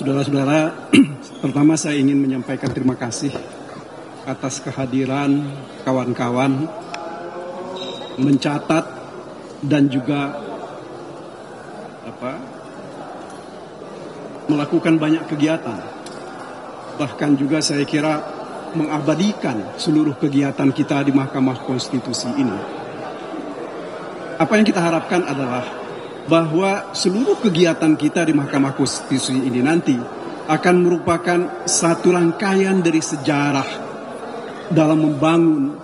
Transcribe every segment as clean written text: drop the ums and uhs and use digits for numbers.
Saudara-saudara, pertama saya ingin menyampaikan terima kasih atas kehadiran kawan-kawan mencatat dan juga melakukan banyak kegiatan. Bahkan juga saya kira mengabadikan seluruh kegiatan kita di Mahkamah Konstitusi ini. Apa yang kita harapkan adalah bahwa seluruh kegiatan kita di Mahkamah Konstitusi ini nanti akan merupakan satu rangkaian dari sejarah dalam membangun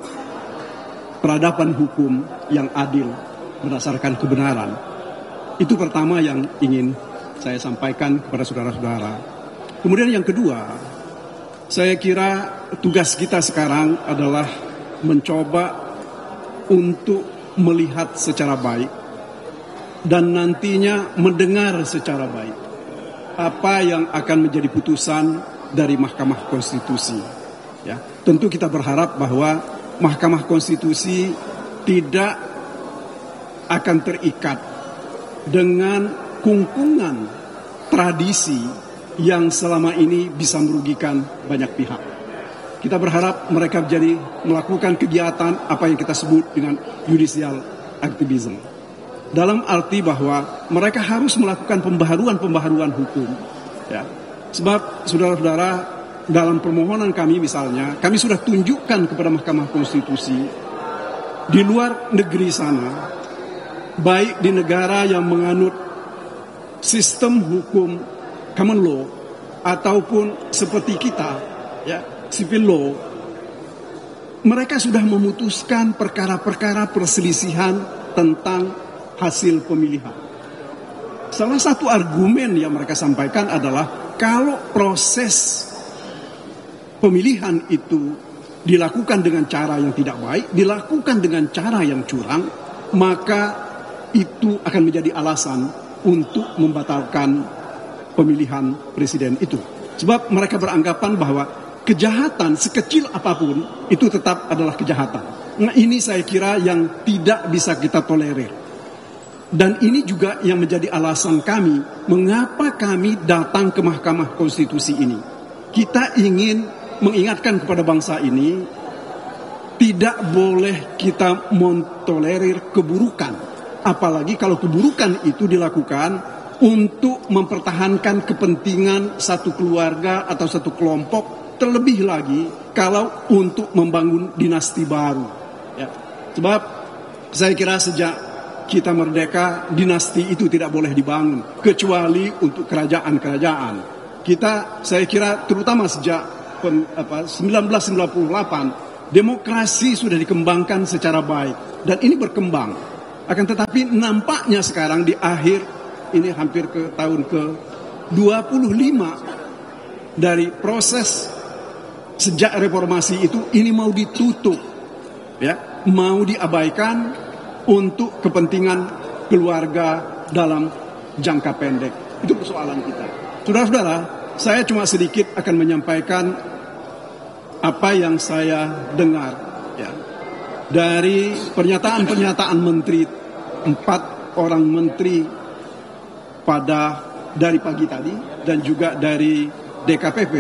peradaban hukum yang adil berdasarkan kebenaran. Itu pertama yang ingin saya sampaikan kepada saudara-saudara. Kemudian yang kedua, saya kira tugas kita sekarang adalah mencoba untuk melihat secara baik dan nantinya mendengar secara baik apa yang akan menjadi putusan dari Mahkamah Konstitusi. Ya, tentu kita berharap bahwa Mahkamah Konstitusi tidak akan terikat dengan kungkungan tradisi yang selama ini bisa merugikan banyak pihak. Kita berharap mereka melakukan kegiatan apa yang kita sebut dengan judicial activism. Dalam arti bahwa mereka harus melakukan pembaharuan hukum. Ya. Sebab saudara-saudara, dalam permohonan kami misalnya, kami sudah tunjukkan kepada Mahkamah Konstitusi di luar negeri sana, baik di negara yang menganut sistem hukum common law ataupun seperti kita, ya, civil law, mereka sudah memutuskan perkara-perkara perselisihan tentang hasil pemilihan. Salah satu argumen yang mereka sampaikan adalah kalau proses pemilihan itu dilakukan dengan cara yang tidak baik, dilakukan dengan cara yang curang, maka itu akan menjadi alasan untuk membatalkan pemilihan presiden itu. Sebab mereka beranggapan bahwa kejahatan sekecil apapun itu tetap adalah kejahatan. Nah, ini saya kira yang tidak bisa kita tolerir. Dan ini juga yang menjadi alasan kami mengapa kami datang ke Mahkamah Konstitusi ini. Kita ingin mengingatkan kepada bangsa ini tidak boleh kita mentolerir keburukan. Apalagi kalau keburukan itu dilakukan untuk mempertahankan kepentingan satu keluarga atau satu kelompok, terlebih lagi kalau untuk membangun dinasti baru. Ya. Sebab saya kira sejak kita merdeka, dinasti itu tidak boleh dibangun kecuali untuk kerajaan-kerajaan. Kita, saya kira terutama sejak 1998, demokrasi sudah dikembangkan secara baik dan ini berkembang. Akan tetapi nampaknya sekarang di akhir ini hampir ke tahun ke-25 dari proses sejak reformasi itu, ini mau ditutup, ya, mau diabaikan untuk kepentingan keluarga dalam jangka pendek. Itu persoalan kita. Saudara-saudara, saya cuma sedikit akan menyampaikan apa yang saya dengar, ya, dari pernyataan-pernyataan menteri, 4 orang menteri dari pagi tadi dan juga dari DKPP.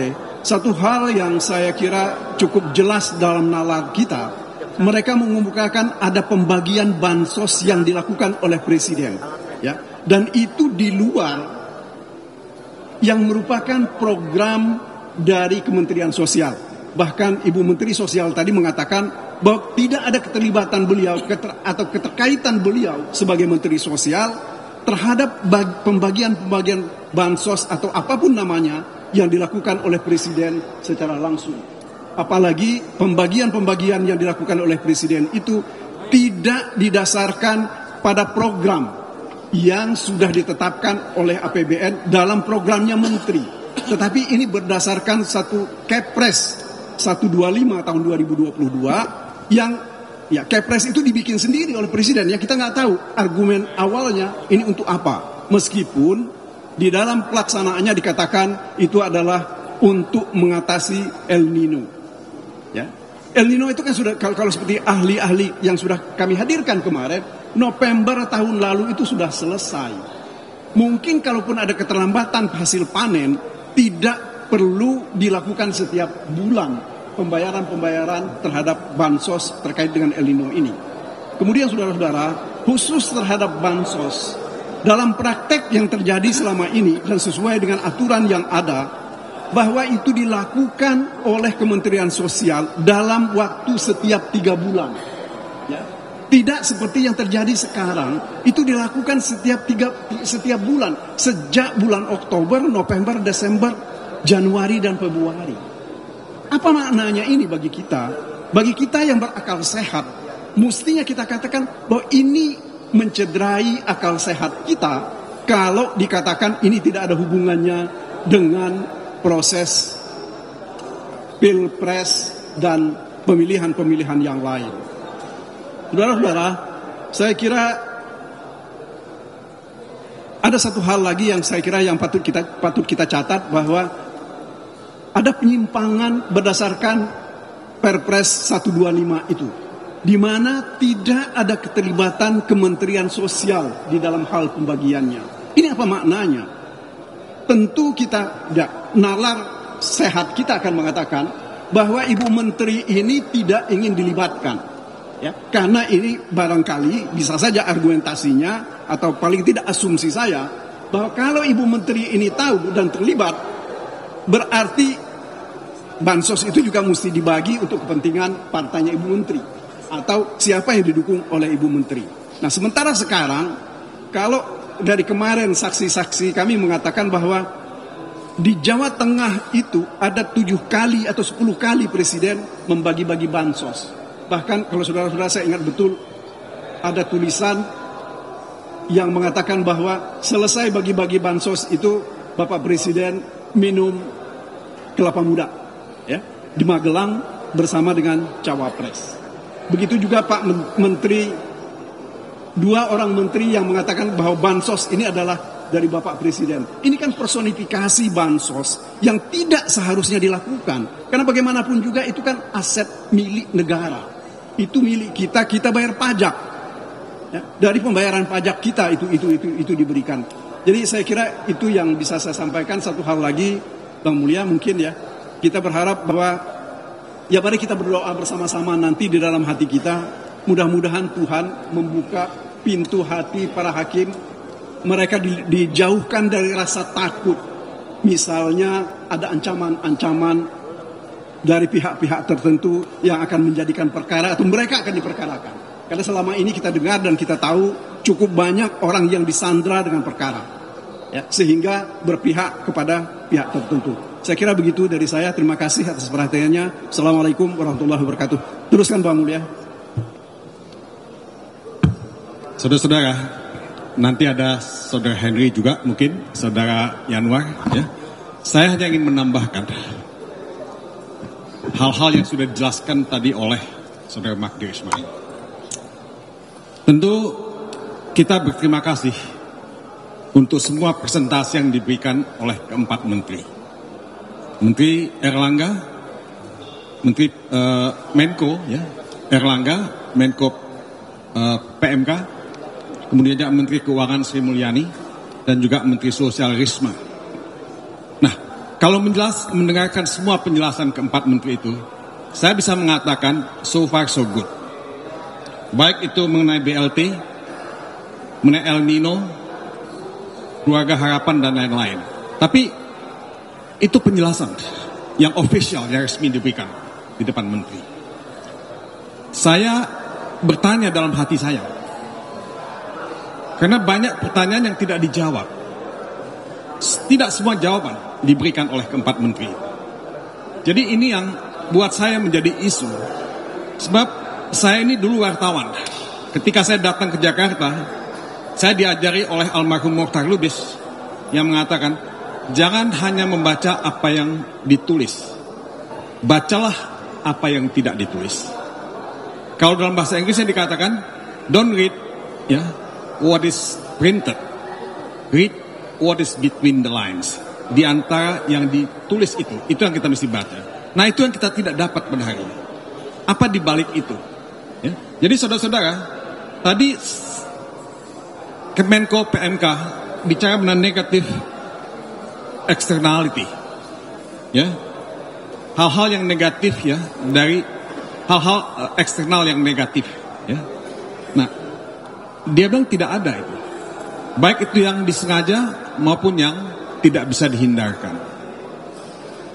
Satu hal yang saya kira cukup jelas dalam nalar kita, mereka mengemukakan ada pembagian bansos yang dilakukan oleh presiden, ya, dan itu di luar yang merupakan program dari Kementerian Sosial. Bahkan Ibu Menteri Sosial tadi mengatakan bahwa tidak ada keterlibatan beliau atau keterkaitan beliau sebagai Menteri Sosial terhadap pembagian bansos atau apapun namanya yang dilakukan oleh presiden secara langsung. Apalagi pembagian yang dilakukan oleh presiden itu tidak didasarkan pada program yang sudah ditetapkan oleh APBN dalam programnya menteri. Tetapi ini berdasarkan satu Kepres 125 tahun 2022 yang, ya, Kepres itu dibikin sendiri oleh presiden. Ya, kita nggak tahu argumen awalnya ini untuk apa. Meskipun di dalam pelaksanaannya dikatakan itu adalah untuk mengatasi El Nino. Ya. El Nino itu kan sudah, kalau seperti ahli-ahli yang sudah kami hadirkan kemarin, November tahun lalu itu sudah selesai. Mungkin kalaupun ada keterlambatan hasil panen, tidak perlu dilakukan setiap bulan pembayaran-pembayaran terhadap bansos terkait dengan El Nino ini. Kemudian saudara-saudara, khusus terhadap bansos, dalam praktek yang terjadi selama ini dan sesuai dengan aturan yang ada, bahwa itu dilakukan oleh Kementerian Sosial dalam waktu setiap 3 bulan. Ya. Tidak seperti yang terjadi sekarang, itu dilakukan setiap bulan, sejak bulan Oktober, November, Desember, Januari, dan Februari. Apa maknanya ini bagi kita? Bagi kita yang berakal sehat, mestinya kita katakan bahwa ini mencederai akal sehat kita kalau dikatakan ini tidak ada hubungannya dengan proses pilpres dan pemilihan-pemilihan yang lain. Saudara-saudara, saya kira ada satu hal lagi yang saya kira yang patut kita catat, bahwa ada penyimpangan berdasarkan Perpres 125 itu, di mana tidak ada keterlibatan Kementerian Sosial di dalam hal pembagiannya. Ini apa maknanya? Tentu kita, nalar sehat kita akan mengatakan bahwa Ibu Menteri ini tidak ingin dilibatkan. Ya, karena ini barangkali bisa saja argumentasinya atau paling tidak asumsi saya bahwa kalau Ibu Menteri ini tahu dan terlibat, berarti bansos itu juga mesti dibagi untuk kepentingan partainya Ibu Menteri atau siapa yang didukung oleh Ibu Menteri. Nah, sementara sekarang kalau dari kemarin saksi-saksi kami mengatakan bahwa di Jawa Tengah itu ada 7 kali atau 10 kali Presiden membagi-bagi bansos. Bahkan kalau saudara-saudara saya ingat betul ada tulisan yang mengatakan bahwa selesai bagi-bagi bansos itu Bapak Presiden minum kelapa muda, ya, di Magelang bersama dengan Cawapres. Begitu juga Pak Menteri, 2 orang menteri yang mengatakan bahwa bansos ini adalah dari Bapak Presiden. Ini kan personifikasi bansos yang tidak seharusnya dilakukan. Karena bagaimanapun juga itu kan aset milik negara. Itu milik kita, kita bayar pajak. Ya, dari pembayaran pajak kita itu diberikan. Jadi saya kira itu yang bisa saya sampaikan. Satu hal lagi, Bang Mulya, mungkin ya, kita berharap bahwa ya mari kita berdoa bersama-sama nanti di dalam hati kita. Mudah-mudahan Tuhan membuka pintu hati para hakim. Mereka dijauhkan dari rasa takut. Misalnya ada ancaman-ancaman dari pihak-pihak tertentu yang akan menjadikan perkara atau mereka akan diperkarakan. Karena selama ini kita dengar dan kita tahu cukup banyak orang yang disandra dengan perkara, ya, sehingga berpihak kepada pihak tertentu. Saya kira begitu dari saya. Terima kasih atas perhatiannya. Assalamualaikum warahmatullahi wabarakatuh. Teruskan Pak Mulya. Saudara-saudara, nanti ada Saudara Henry juga, mungkin Saudara Yanwar. Ya. Saya hanya ingin menambahkan hal-hal yang sudah dijelaskan tadi oleh Saudara Magdir Ismail. Tentu kita berterima kasih untuk semua presentasi yang diberikan oleh keempat menteri. Menteri Erlangga, Menteri Menko, ya, Erlangga, Menko PMK, kemudian juga Menteri Keuangan Sri Mulyani, dan juga Menteri Sosial Risma. Nah, kalau mendengarkan semua penjelasan keempat menteri itu, saya bisa mengatakan so far so good. Baik itu mengenai BLT, mengenai El Nino, keluarga harapan, dan lain-lain. Tapi itu penjelasan yang official, yang resmi diberikan di depan menteri. Saya bertanya dalam hati saya, karena banyak pertanyaan yang tidak dijawab. Tidak semua jawaban diberikan oleh keempat menteri. Jadi ini yang buat saya menjadi isu. Sebab saya ini dulu wartawan. Ketika saya datang ke Jakarta, saya diajari oleh almarhum Mokhtar Lubis yang mengatakan, jangan hanya membaca apa yang ditulis, bacalah apa yang tidak ditulis. Kalau dalam bahasa Inggrisnya dikatakan, don't read ya what is printed, read what is between the lines. Di antara yang ditulis itu yang kita mesti baca. Nah, itu yang kita tidak dapat pada hari ini. Apa di balik itu? Ya. Jadi saudara-saudara, tadi Kemenko PMK bicara mengenai negatif externality, ya, hal-hal yang negatif ya, dari hal-hal eksternal yang negatif ya. Nah, dia bilang tidak ada itu, baik itu yang disengaja maupun yang tidak bisa dihindarkan.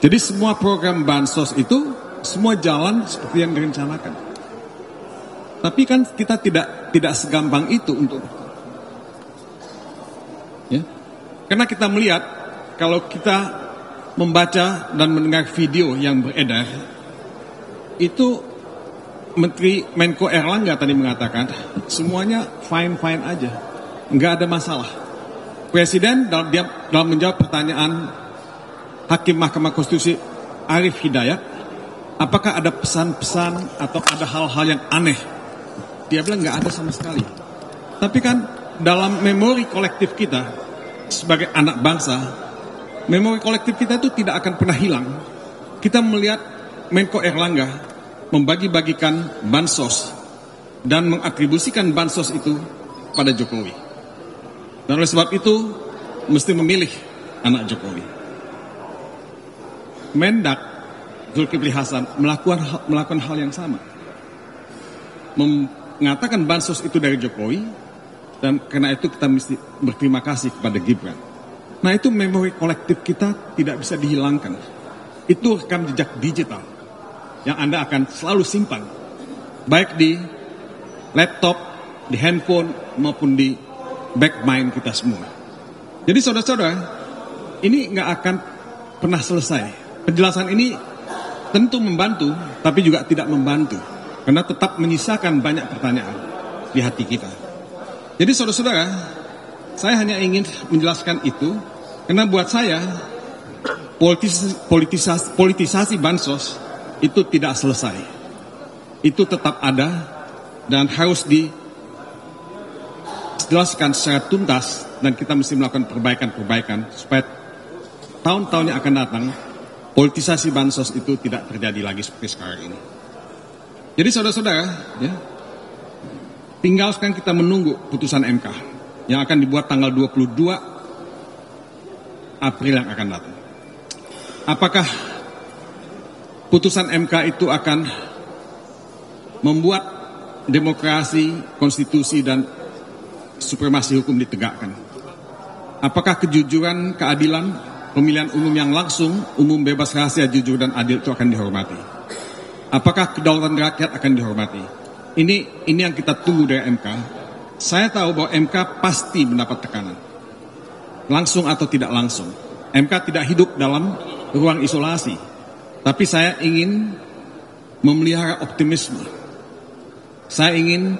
Jadi semua program bansos itu semua jalan seperti yang direncanakan. Tapi kan kita tidak segampang itu untuk, ya, karena kita melihat kalau kita membaca dan mendengar video yang beredar, itu Menteri Menko Erlangga tadi mengatakan semuanya fine-fine aja, nggak ada masalah. Presiden dalam menjawab pertanyaan Hakim Mahkamah Konstitusi Arief Hidayat, apakah ada pesan-pesan atau ada hal-hal yang aneh? Dia bilang nggak ada sama sekali. Tapi kan dalam memori kolektif kita sebagai anak bangsa, memori kolektif kita itu tidak akan pernah hilang. Kita melihat Menko Erlangga membagi-bagikan bansos dan mengatribusikan bansos itu pada Jokowi. Dan oleh sebab itu mesti memilih anak Jokowi. Mendak Zulkifli Hasan melakukan hal yang sama, mengatakan bansos itu dari Jokowi, dan karena itu kita mesti berterima kasih kepada Gibran. Nah, itu memori kolektif kita tidak bisa dihilangkan. Itu rekam jejak digital yang Anda akan selalu simpan, baik di laptop, di handphone, maupun di back mind kita semua. Jadi saudara-saudara, ini nggak akan pernah selesai. Penjelasan ini tentu membantu, tapi juga tidak membantu, karena tetap menyisakan banyak pertanyaan di hati kita. Jadi saudara-saudara, saya hanya ingin menjelaskan itu, karena buat saya politisasi bansos itu tidak selesai. Itu tetap ada dan harus dijelaskan secara tuntas, dan kita mesti melakukan perbaikan-perbaikan supaya tahun-tahun yang akan datang politisasi bansos itu tidak terjadi lagi seperti sekarang ini. Jadi saudara-saudara, ya, tinggal sekarang kita menunggu putusan MK yang akan dibuat tanggal 22 April yang akan datang. Apakah putusan MK itu akan membuat demokrasi, konstitusi, dan supremasi hukum ditegakkan? Apakah kejujuran, keadilan, pemilihan umum yang langsung, umum, bebas, rahasia, jujur, dan adil itu akan dihormati? Apakah kedaulatan rakyat akan dihormati? Ini yang kita tunggu dari MK. Saya tahu bahwa MK pasti mendapat tekanan, langsung atau tidak langsung. MK tidak hidup dalam ruang isolasi. Tapi saya ingin memelihara optimisme. Saya ingin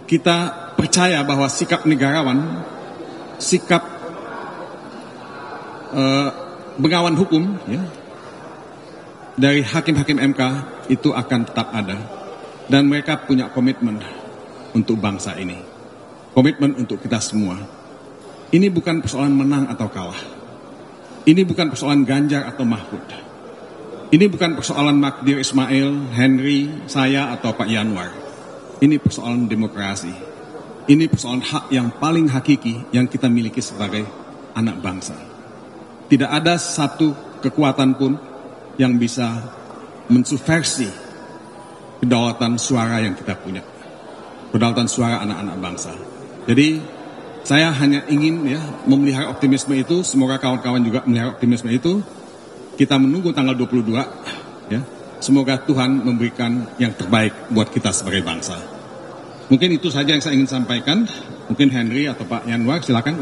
kita percaya bahwa sikap negarawan, sikap bengawan hukum, ya, dari hakim-hakim MK itu akan tetap ada. Dan mereka punya komitmen untuk bangsa ini. Komitmen untuk kita semua. Ini bukan persoalan menang atau kalah. Ini bukan persoalan Ganjar atau Mahfud. Ini bukan persoalan Magdir Ismail, Henry, saya, atau Pak Yanwar. Ini persoalan demokrasi. Ini persoalan hak yang paling hakiki yang kita miliki sebagai anak bangsa. Tidak ada satu kekuatan pun yang bisa mensubversi kedaulatan suara yang kita punya. Kedaulatan suara anak-anak bangsa. Jadi saya hanya ingin, ya, memelihara optimisme itu. Semoga kawan-kawan juga memelihara optimisme itu. Kita menunggu tanggal 22, ya. Semoga Tuhan memberikan yang terbaik buat kita sebagai bangsa. Mungkin itu saja yang saya ingin sampaikan. Mungkin Henry atau Pak Yanwar, silakan.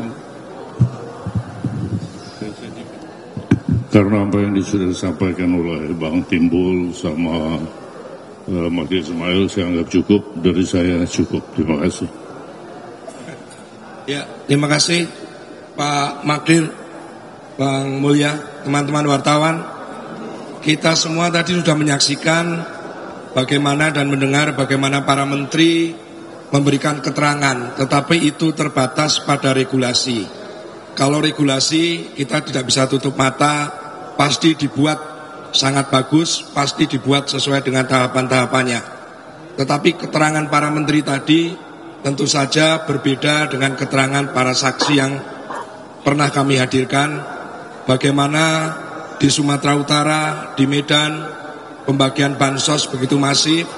Karena apa yang sudah disampaikan oleh Bang Timbul sama Magdir Ismail, saya anggap cukup. Dari saya cukup. Terima kasih. Ya, terima kasih Pak Magdir, Bang Mulya, teman-teman wartawan. Kita semua tadi sudah menyaksikan bagaimana dan mendengar bagaimana para menteri memberikan keterangan, tetapi itu terbatas pada regulasi. Kalau regulasi kita tidak bisa tutup mata, pasti dibuat sangat bagus, pasti dibuat sesuai dengan tahapan-tahapannya. Tetapi keterangan para menteri tadi tentu saja berbeda dengan keterangan para saksi yang pernah kami hadirkan. Bagaimana di Sumatera Utara, di Medan, pembagian bansos begitu masif.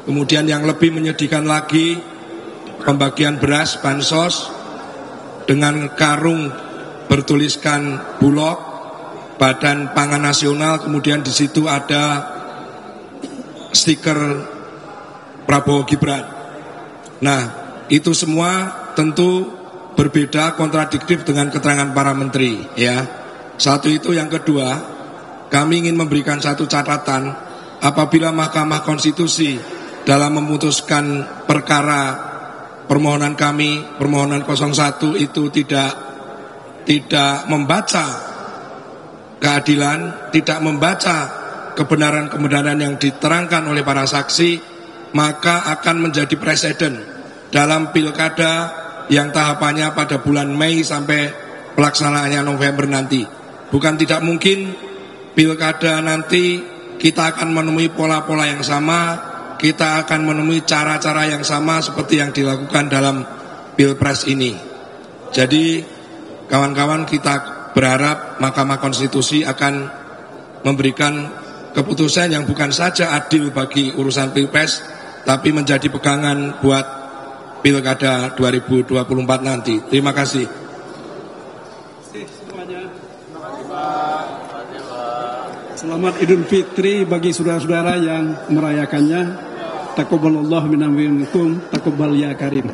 Kemudian yang lebih menyedihkan lagi, pembagian beras bansos dengan karung bertuliskan Bulog, Badan Pangan Nasional, kemudian di situ ada stiker Prabowo Gibran. Nah, itu semua tentu berbeda, kontradiktif dengan keterangan para menteri, ya. Satu itu. Yang kedua, kami ingin memberikan satu catatan, apabila Mahkamah Konstitusi dalam memutuskan perkara permohonan kami, permohonan 01 itu tidak membaca keadilan, tidak membaca kebenaran-kebenaran yang diterangkan oleh para saksi, maka akan menjadi presiden dalam pilkada yang tahapannya pada bulan Mei sampai pelaksanaannya November nanti. Bukan tidak mungkin pilkada nanti kita akan menemui pola-pola yang sama, kita akan menemui cara-cara yang sama seperti yang dilakukan dalam Pilpres ini. Jadi kawan-kawan, kita berharap Mahkamah Konstitusi akan memberikan keputusan yang bukan saja adil bagi urusan Pilpres, tapi menjadi pegangan buat Pilkada 2024 nanti. Terima kasih. Selamat Idul Fitri bagi saudara-saudara yang merayakannya. Taqabbalallahu minna wa minkum, taqabbal ya karim.